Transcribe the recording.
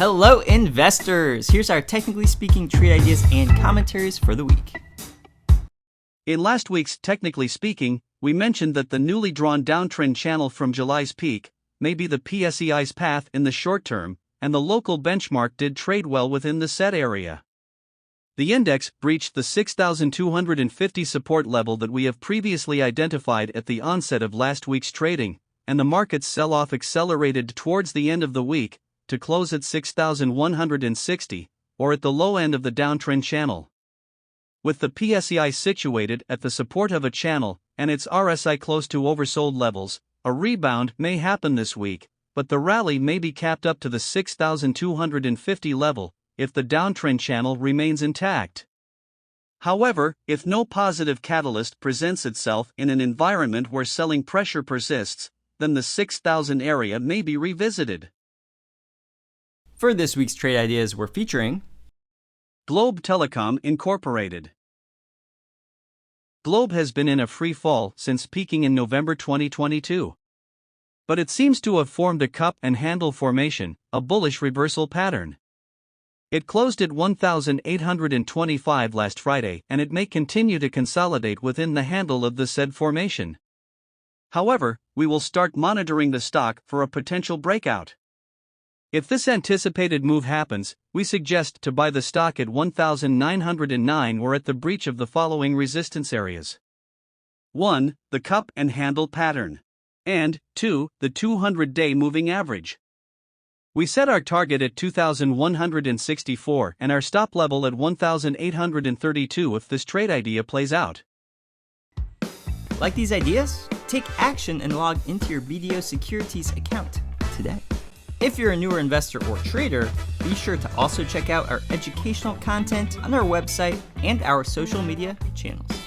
Hello investors! Here's our technically speaking trade ideas and commentaries for the week. In last week's Technically Speaking, we mentioned that the newly drawn downtrend channel from July's peak may be the PSEi's path in the short term, and the local benchmark did trade well within the set area. The index breached the 6,250 support level that we have previously identified at the onset of last week's trading, and the market's sell-off accelerated towards the end of the week to close at 6,160, or at the low end of the downtrend channel. With the PSEi situated at the support of a channel and its RSI close to oversold levels, a rebound may happen this week, but the rally may be capped up to the 6,250 level if the downtrend channel remains intact. However, if no positive catalyst presents itself in an environment where selling pressure persists, then the 6,000 area may be revisited. For this week's trade ideas, we're featuring Globe Telecom Incorporated. Globe has been in a free fall since peaking in November 2022. But it seems to have formed a cup and handle formation, a bullish reversal pattern. It closed at 1,825 last Friday, and it may continue to consolidate within the handle of the said formation. However, we will start monitoring the stock for a potential breakout. If this anticipated move happens, we suggest to buy the stock at 1,909 or at the breach of the following resistance areas. 1. The cup and handle pattern. And 2. The 200-day moving average. We set our target at 2,164 and our stop level at 1,832 if this trade idea plays out. Like these ideas? Take action and log into your BDO Securities account today. If you're a newer investor or trader, be sure to also check out our educational content on our website and our social media channels.